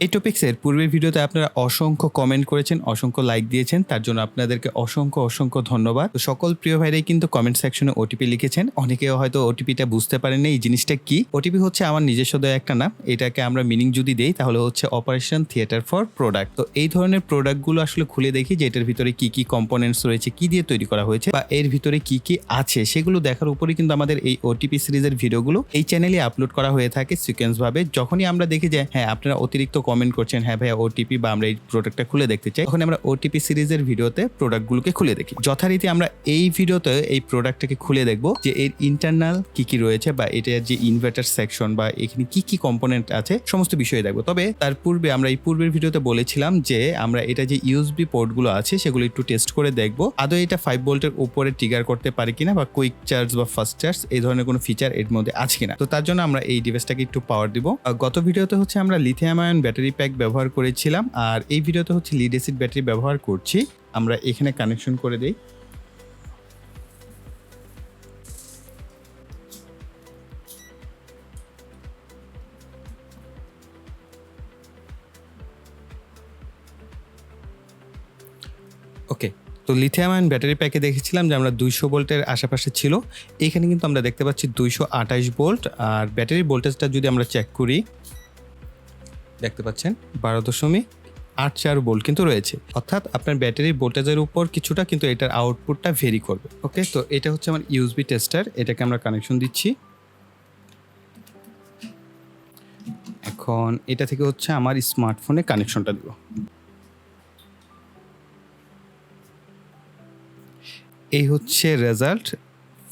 এই টপিক্সের পূর্বের ভিডিওতে আপনারা অসংখ্য কমেন্ট করেছেন, অসংখ্য লাইক দিয়েছেন, তার জন্য আপনাদেরকে অসংখ্য ধন্যবাদ। তো সকল প্রিয় ভাইরাই কিন্তু কমেন্ট সেকশনে ওটিপি লিখেছেন। অনেকেও হয়তো ওটিপিটা বুঝতে পারেন না এই জিনিসটা কি। ওটিপি হচ্ছে আমার নিজস্ব দেওয়া একটা নাম। এটাকে আমরা মিনিং যদি দেই তাহলে হচ্ছে অপারেশন থিয়েটার ফর প্রোডাক্ট। তো এই ধরনের প্রোডাক্টগুলো আসলে খুলে দেখি যে এটার ভিতরে কি কি কম্পোনেন্টস রয়েছে, কি দিয়ে তৈরি করা হয়েছে বা এর ভিতরে কি কি আছে, সেগুলো দেখার উপরেই কিন্তু আমাদের এই ওটিপি সিরিজের ভিডিওগুলো এই চ্যানেলে আপলোড করা হয়ে থাকে সিকোয়েন্স ভাবে। যখনই আমরা দেখি যে হ্যাঁ আপনারা অতিরিক্ত কমেন্ট করছেন, হ্যাঁ ভাইয়া ওটিপি বা আমরা এই প্রোডাক্টটা খুলে দেখতে চাই, তখন আমরা ওটিপি সিরিজের ভিডিওতে প্রোডাক্টগুলোকে খুলে দেখি। যথারীতি আমরা এই ভিডিওতে এই প্রোডাক্টটাকে খুলে দেখব যে এর ইন্টারনাল কি কি রয়েছে বা এটার যে ইনভার্টার সেকশন বা এখানে কি কি কম্পোনেন্ট আছে সমস্ত বিষয়ে দেখবো। তবে তার পূর্বে আমরা এই পূর্বের ভিডিওতে বলেছিলাম যে আমরা এটা যে ইউএসবি পোর্টগুলো আছে সেগুলো একটু টেস্ট করে দেখবো আদৌ এটা 5 ভোল্টের উপরে ট্রিগার করতে পারে কিনা বা কুইক চার্জ বা ফাস্ট চার্জ এই ধরনের কোনো ফিচার এর মধ্যে আছে কিনা। তো তার জন্য আমরা এই ডিভাইসটাকে একটু পাওয়ার দিব। গত ভিডিওতে হচ্ছে আমরা লিথিয়াম আয়ন ব্যাটারি প্যাক ব্যবহার করেছিলাম, আর এই ভিডিওতে হচ্ছে লিড অ্যাসিড ব্যাটারি ব্যবহার করছি। আমরা এখানে কানেকশন করে দেই। ওকে, তো লিথিয়াম আয়ন ব্যাটারি প্যাকে দেখেছিলাম যে আমরা 200 ভোল্টের আশেপাশে ছিল। এখানে কিন্তু আমরা দেখতে পাচ্ছি 228 ভোল্ট, আর ব্যাটারি ভোল্টেজটা যদি আমরা চেক করি দেখতে পাচ্ছেন 12.84 ভোল্ট কিন্তু রয়েছে। অর্থাৎ আপনার ব্যাটারির ভোল্টেজের উপর কিছুটা কিন্তু এটার আউটপুটটা ভেরি করবে। ওকে, তো এটা হচ্ছে আমার ইউএসবি টেস্টার, এটাকে আমরা কানেকশন দিচ্ছি। এখন এটা থেকে হচ্ছে আমার স্মার্টফোনে কানেকশনটা দিব। এই হচ্ছে রেজাল্ট।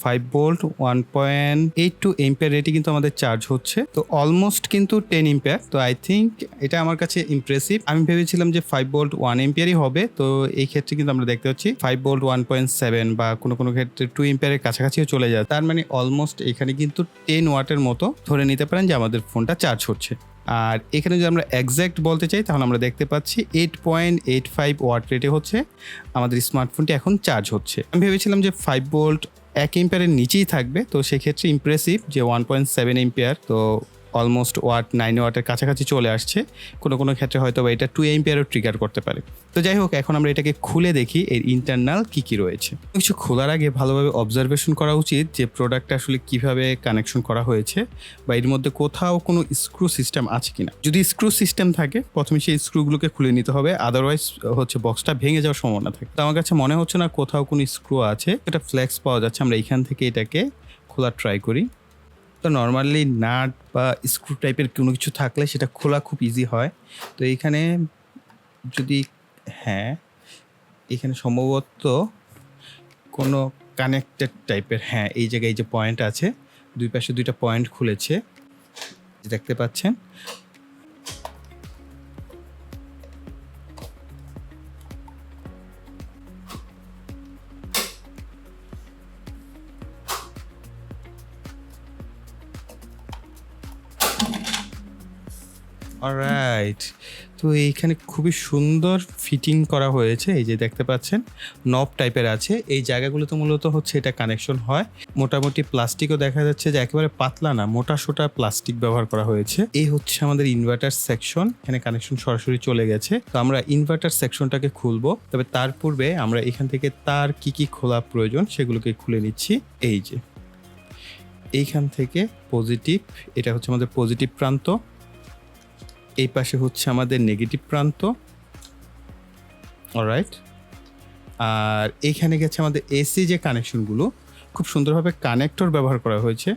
5 ভোল্ট 1.82 এম্পিয়ার রেটে কিন্তু আমাদের চার্জ হচ্ছে। তো অলমোস্ট কিন্তু 10 এম্পিয়ার। তো আই থিঙ্ক এটা আমার কাছে ইমপ্রেসিভ। আমি ভেবেছিলাম যে 5 ভোল্ট 1 এম্পিয়ারই হবে। তো এই ক্ষেত্রে কিন্তু আমরা দেখতে পাচ্ছি 5 ভোল্ট 1.7 বা কোনো ক্ষেত্রে 2 এম্পিয়ারের কাছাকাছিও চলে যায়। তার মানে অলমোস্ট এখানে কিন্তু 10 ওয়াটের মতো ধরে নিতে পারেন যে আমাদের ফোনটা চার্জ হচ্ছে। আর এখানে যদি আমরা এক্স্যাক্ট বলতে চাই তাহলে আমরা দেখতে পাচ্ছি 8.85 ওয়াট রেটে হচ্ছে আমাদের স্মার্টফোনটি এখন চার্জ হচ্ছে। আমি ভেবেছিলাম যে 5 ভোল্ট 1 এম্পিয়ারের নিচেই থাকবে। তো সেক্ষেত্রে ইমপ্রেসিভ যে 1.7 এম্পিয়ার, তো অলমোস্ট 9 ওয়াটের কাছাকাছি চলে আসছে। কোনো ক্ষেত্রে হয়তো বা এটা 2 এম্পিয়ারও ট্রিগার করতে পারে। তো যাই হোক, এখন আমরা এটাকে খুলে দেখি এর ইন্টারনাল কি রয়েছে। কিছু খোলার আগে ভালোভাবে অবজারভেশন করা উচিত যে প্রোডাক্টটা আসলে কিভাবে কানেকশন করা হয়েছে বা এর মধ্যে কোথাও কোনো স্ক্রু সিস্টেম আছে কিনা। যদি স্ক্রু সিস্টেম থাকে প্রথমে সেই স্ক্রুগুলোকে খুলে নিতে হবে, আদারওয়াইজ হচ্ছে বক্সটা ভেঙে যাওয়ার সম্ভাবনা থাকে। তো আমার কাছে মনে হচ্ছে না কোথাও কোনো স্ক্রু আছে। এটা ফ্লেক্স পাওয়া যাচ্ছে, আমরা এখান থেকে এটাকে খোলার ট্রাই করি। তো নর্মালি নাট বা স্ক্রু টাইপের কোনো কিছু থাকলে সেটা খোলা খুব ইজি হয়। তো এইখানে যদি হ্যাঁ, এখানে সম্ভবত কোনো কানেক্টেড টাইপের, হ্যাঁ এই জায়গায় যে পয়েন্ট আছে, দুই পাশে দুইটা পয়েন্ট খুলেছে দেখতে পাচ্ছেন। অলরাইট, তো এইখানে খুবই সুন্দর ফিটিং করা হয়েছে। এই যে দেখতে পাচ্ছেন নব টাইপের আছে, এই জায়গাগুলোতে মূলত হচ্ছে এটা কানেকশন হয়। মোটামুটি প্লাস্টিকও দেখা যাচ্ছে যে একেবারে পাতলা না, মোটা সোটা প্লাস্টিক ব্যবহার করা হয়েছে। এই হচ্ছে আমাদের ইনভার্টার সেকশন, এখানে কানেকশন সরাসরি চলে গেছে। তো আমরা ইনভার্টার সেকশনটাকে খুলবো, তবে তার পূর্বে আমরা এখান থেকে তার কি খোলা প্রয়োজন সেগুলোকে খুলে নিচ্ছি। এই যে এইখান থেকে পজিটিভ, এটা হচ্ছে আমাদের পজিটিভ প্রান্ত, এই পাশে হচ্ছে আমাদের নেগেটিভ প্রান্ত। অলরাইট, আর এইখানে গেছে আমাদের এসি যে কানেকশনগুলো, খুব সুন্দরভাবে কানেক্টর ব্যবহার করা হয়েছে।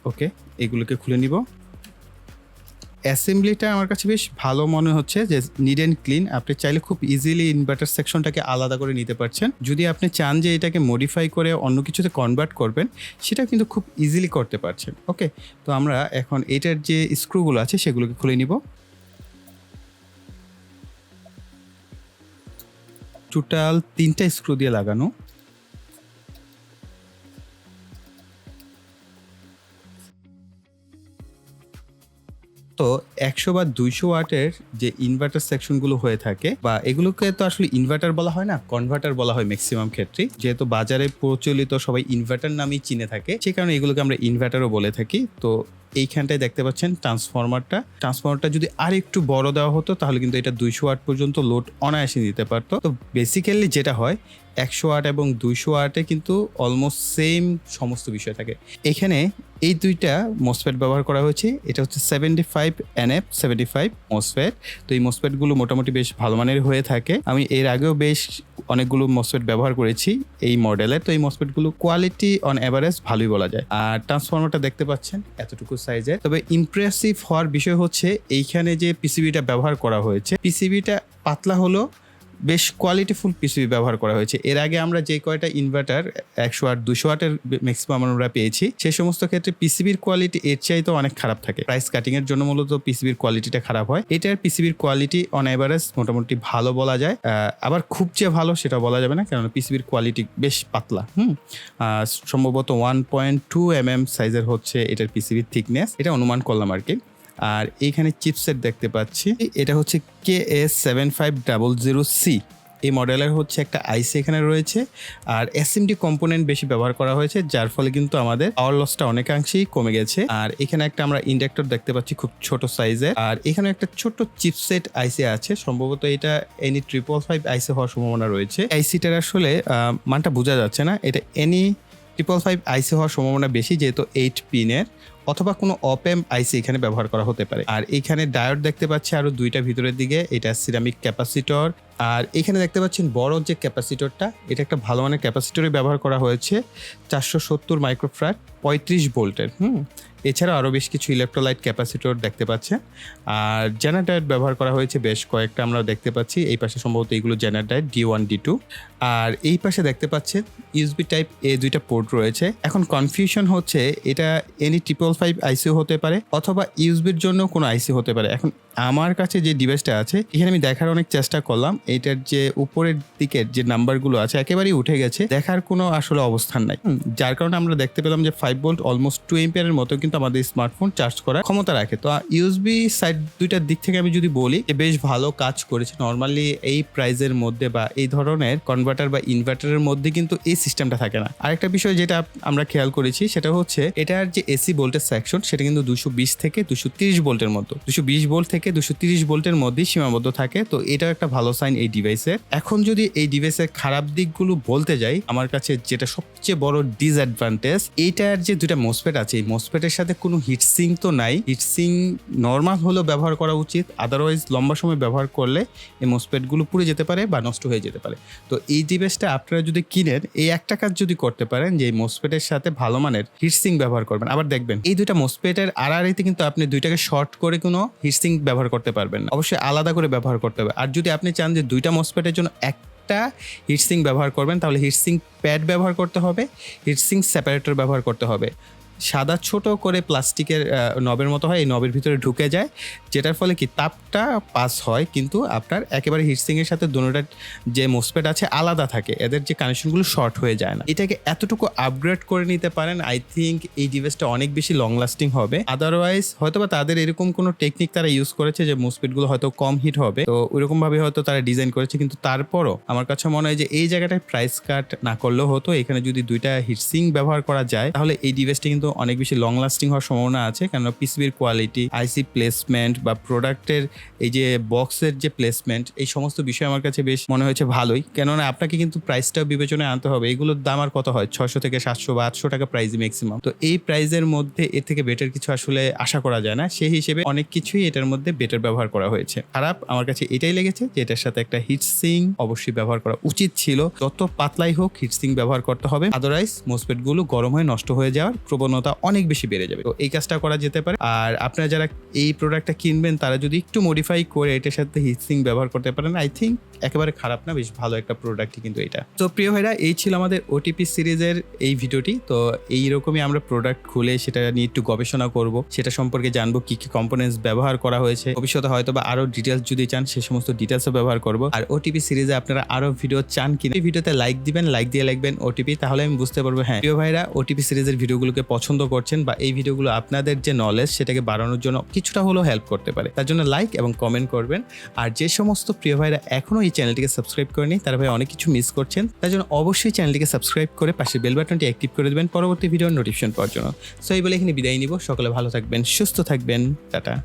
ওকে, এগুলোকে খুলে নিব। অ্যাসেম্বলিটা আমার কাছে বেশ ভালো মনে হচ্ছে, যে নিড অ্যান্ড ক্লিন। আপনি চাইলে খুব ইজিলি ইনভার্টার সেকশনটাকে আলাদা করে নিতে পারছেন। যদি আপনি চান যে এটাকে মডিফাই করে অন্য কিছুতে কনভার্ট করবেন, সেটা কিন্তু খুব ইজিলি করতে পারছেন। ওকে, তো আমরা এখন এটার যে স্ক্রুগুলো আছে সেগুলোকে খুলে নিব। টোটাল 3টা স্ক্রু দিয়ে লাগানো। 100 বা 200 ওয়াটের যে ইনভার্টার সেকশনগুলো হয়ে থাকে বা এগুলোকে তো আসলে ইনভার্টার বলা হয় না, কনভার্টার বলা হয় ম্যাক্সিমাম ক্ষেত্রে, যেহেতু বাজারে প্রচলিত সবাই ইনভার্টার নামেই চিনে থাকে, সেই কারণে এগুলোকে আমরা ইনভার্টারও বলে থাকি। তো এইখানটায় দেখতে পাচ্ছেন ট্রান্সফরমারটা যদি আর একটু বড় দেওয়া হতো তাহলে কিন্তু এটা 200 ওয়াট পর্যন্ত লোড অনায়াসে দিতে পারতো। তো বেসিক্যালি যেটা হয় 100 ওয়াট এবং 200 ওয়াটে কিন্তু অলমোস্ট সেম সমস্ত বিষয় থাকে। এখানে এই দুইটা মসফেট ব্যবহার করা হয়েছে। এটা হচ্ছে 75 NF 75 মসফেট। তো এই মসফেটগুলো মোটামুটি বেশ ভালো মানের হয়ে থাকে। আমি এর আগেও বেশ অনেকগুলো মসফেট ব্যবহার করেছি এই মডেলের। তো এই মসফেটগুলো কোয়ালিটি অন এভারেজ ভালোই বলা যায়। আর ট্রান্সফরমারটা দেখতে পাচ্ছেন এতটুকু সাইজের। তবে ইমপ্রেসিভ হওয়ার বিষয় হচ্ছে এইখানে যে পিসিবিটা ব্যবহার করা হয়েছে, পিসিবিটা পাতলা হলো বেশ কোয়ালিটিফুল পিসিবি ব্যবহার করা হয়েছে। এর আগে আমরা যে কয়টা ইনভার্টার 100 ওয়াট 200 ওয়াটের ম্যাক্সিমাম আমরা পেয়েছি, সেই সমস্ত ক্ষেত্রে পিসিবির কোয়ালিটি এর চাইতেও অনেক খারাপ থাকে। প্রাইস কাটিং এর জন্য মূলত পিসিবির কোয়ালিটিটা খারাপ হয়। এটার পিসিবির কোয়ালিটি অন এভারেজ মোটামুটি ভালো বলা যায়। আবার খুব যে ভালো সেটা বলা যাবে না, কারণ পিসিবির কোয়ালিটি বেশ পাতলা। সম্ভবত 1.2 mm সাইজের হচ্ছে এটার পিসিবির থিকনেস, এটা অনুমান করলাম আর কি। আর এইখানে চিপসেট দেখতে পাচ্ছি, এটা হচ্ছে KS7500C। এই মডেলের হচ্ছে একটা আইসি এখানে রয়েছে, আর এসএমডি কম্পোনেন্ট বেশি ব্যবহার করা হয়েছে, যার ফলে কিন্তু আমাদের পাওয়ার লসটা অনেকাংশেই কমে গেছে। আর এখানে একটা আমরা ইন্ডাক্টর দেখতে পাচ্ছি খুব ছোট সাইজের। আর এখানে একটা ছোট চিপসেট আইসি আছে, সম্ভবত এটা এনি 555 আইসি হওয়ার সম্ভাবনা রয়েছে। আইসিটার আসলে মানটা বোঝা যাচ্ছে না, এটা এনি 555 আইসি হওয়ার সম্ভাবনা বেশি, যেহেতু 8 পিনের অথবা কোনো অপএম আইসি এখানে ব্যবহার করা হতে পারে। আর এইখানে ডায়োড দেখতে পাচ্ছি আরো দুইটা ভিতরের দিকে, এটা সিরামিক ক্যাপাসিটর। আর এখানে দেখতে পাচ্ছেন বড় যে ক্যাপাসিটরটা, এটা একটা ভালো মানের ক্যাপাসিটরই ব্যবহার করা হয়েছে, 470 মাইক্রোফ্যারাড 35 ভোল্টের। এছাড়াও আরও বেশ কিছু ইলেকট্রোলাইট ক্যাপাসিটর দেখতে পাচ্ছেন। আর জেনারেটর ব্যবহার করা হয়েছে বেশ কয়েকটা, আমরা দেখতে পাচ্ছি এই পাশে সম্ভবত এইগুলো জেনারেটর D1 D2। আর এই পাশে দেখতে পাচ্ছেন ইউএসবি টাইপ এ দুইটা পোর্ট রয়েছে। এখন কনফিউশন হচ্ছে এটা এনি 555 আইসি হতে পারে অথবা ইউএসবির জন্য কোনো আইসি হতে পারে। এখন আমার কাছে যে ডিভাইসটা আছে এখানে আমি দেখার অনেক চেষ্টা করলাম, এটার যে উপরের দিকের যে নাম্বারগুলো আছে একেবারেই উঠে গেছে, দেখার কোনো আসলে অবস্থান নাই। যার কারণে আমরা দেখতে পেলাম যে 5 ভোল্ট অলমোস্ট 2 এম্পিয়ারের মতো কিন্তু আমাদের স্মার্টফোন চার্জ করার ক্ষমতা রাখে। তো ইউএসবি সাইড দুইটার দিক থেকে আমি যদি বলি বেশ ভালো কাজ করেছে। নর্মালি এই প্রাইজের মধ্যে বা এই ধরনের কনভার্টার বা ইনভার্টারের মধ্যে কিন্তু এই সিস্টেমটা থাকে না। আরেকটা বিষয় যেটা আমরা খেয়াল করেছি সেটা হচ্ছে এটার যে এসি ভোল্টেজ সেকশন সেটা কিন্তু 220 থেকে 230 ভোল্টের মতো, 220 ভোল্ট থেকে 230 ভোল্টের মধ্যেই সীমাবদ্ধ থাকে। তো এটা একটা ভালো সাইন এই ডিভাইসের। এখন যদি এই ডিভাইসের খারাপ দিকগুলো বলতে যাই, আমার কাছে যেটা সবচেয়ে বড় ডিসঅ্যাডভান্টেজ, এইটার যে দুইটা মসফেট আছে এই মসফেটের সাথে কোনো হিটসিং তো নাই। হিটসিং নর্মাল হলেও ব্যবহার করা উচিত, আদারওয়াইজ লম্বা সময় ব্যবহার করলে এই মসফেটগুলো পুড়ে যেতে পারে বা নষ্ট হয়ে যেতে পারে। তো এই ডিভাইসটা আপনারা যদি কিনেন এই একটা কাজ যদি করতে পারেন যে এই মসফেটের সাথে ভালো মানের হিটসিং ব্যবহার করবেন। আবার দেখবেন এই দুইটা মসফেটের আড়াআড়িতে কিন্তু আপনি দুইটাকে শর্ট করে কোনো হিটসিং ব্যবহার করতে পারবেন না, অবশ্যই আলাদা করে ব্যবহার করতে হবে। আর যদি আপনি চান যে দুইটা মসফেটের জন্য একটা হিটসিং ব্যবহার করবেন তাহলে হিটসিং প্যাড ব্যবহার করতে হবে, হিটসিং সেপারেটর ব্যবহার করতে হবে। সাদা ছোট করে প্লাস্টিকের নবের মতো হয়, এই নবের ভিতরে ঢুকে যায়, যেটার ফলে কি তাপটা পাস হয়, কিন্তু আপনার একেবারে হিটসিংয়ের সাথে দুটোটার যে মোসফেট আছে আলাদা থাকে, এদের যে কানেকশনগুলো শর্ট হয়ে যায় না। এটাকে এতটুকু আপগ্রেড করে নিতে পারেন, আই থিঙ্ক এই ডিভাইসটা অনেক বেশি লং লাস্টিং হবে। আদারওয়াইজ হয়তোবা তাদের এরকম কোনো টেকনিক তারা ইউজ করেছে যে মোসফেটগুলো হয়তো কম হিট হবে, তো ওইরকমভাবে হয়তো তারা ডিজাইন করেছে, কিন্তু তারপরও আমার কাছে মনে হয় যে এই জায়গাটায় প্রাইস কাট না করলেও হতো। এখানে যদি দুইটা হিটসিং ব্যবহার করা যায় তাহলে এই ডিভাইসটা কিন্তু অনেক বেশি লং লাস্টিং হওয়ার সম্ভাবনা আছে। কেন পিসিবির কোয়ালিটি, আইসি প্লেসমেন্ট বা প্রোডাক্টের এই যে বক্সের যে প্লেসমেন্ট, এই সমস্ত বিষয় আমার কাছে বেশ মনে হয়েছে ভালোই। কেননা আপনাকে কিন্তু প্রাইসটাও বিবেচনায় আনতে হবে। এগুলোর দাম আর কত হয়, 600 থেকে 700 বা 800 টাকা প্রাইস ম্যাক্সিমাম। তো এই প্রাইসের মধ্যে এর থেকে বেটার কিছু আসলে আশা করা যায় না। সেই হিসেবে অনেক কিছুই এটার মধ্যে বেটার ব্যবহার করা হয়েছে। খারাপ আমার কাছে এটাই লেগেছে যে এটার সাথে একটা হিটসিং অবশ্যই ব্যবহার করা উচিত ছিল। যত পাতলাই হোক হিটসিং ব্যবহার করতে হবে, আদারওয়াইজ মোসফেট গুলো গরম হয়ে নষ্ট হয়ে যাওয়ার প্রবণতা অনেক বেশি বেড়ে যাবে। তো এই কাজটা করা যেতে পারে। আর আপনারা যারা এই প্রোডাক্টটা কিনবেন তারা যদি একটু মডিফাই করে এটার সাথে হিটসিং ব্যবহার করতে পারেন, আই থিঙ্ক একেবারে খারাপ না, বেশ ভালো একটা প্রোডাক্টই কিন্তু এটা। তো প্রিয় ভাইরা, এই ছিল আমাদের ওটিপি সিরিজের এই ভিডিওটি। তো এইরকমই আমরা প্রোডাক্ট খুলে সেটা নিয়ে একটু গবেষণা করব, সেটা সম্পর্কে জানবো কি কি কম্পোনেন্টস ব্যবহার করা হয়েছে। ভবিষ্যতে হয়তো বা আরো ডিটেলস যদি চান সে সমস্ত ডিটেলসও ব্যবহার করব। আর ওটিপি সিরিজে আপনারা আরো ভিডিও চান কিনা এই ভিডিওতে লাইক দিবেন, লাইক দিয়ে লিখবেন ওটিপি, তাহলে আমি বুঝতে পারবো হ্যাঁ প্রিয় ভাইরা ওটিপি সিরিজের ভিডিওগুলোকে পছন্দ পছন্দ করছেন বা এই ভিডিওগুলো আপনাদের যে নলেজ সেটাকে বাড়ানোর জন্য কিছুটা হলেও হেল্প করতে পারে, তার জন্য লাইক এবং কমেন্ট করবেন। আর যে সমস্ত প্রিয় ভাইরা এখনও এই চ্যানেলটিকে সাবস্ক্রাইব করেনি তারা ভাই অনেক কিছু মিস করছেন, তার জন্য অবশ্যই চ্যানেলটিকে সাবস্ক্রাইব করে পাশে বেল বাটনটি অ্যাক্টিভ করে দেবেন পরবর্তী ভিডিওর নোটিফিকেশন পাওয়ার জন্য। সো এই বলে এখানে বিদায় নিব। সকলে ভালো থাকবেন, সুস্থ থাকবেন, টাটা।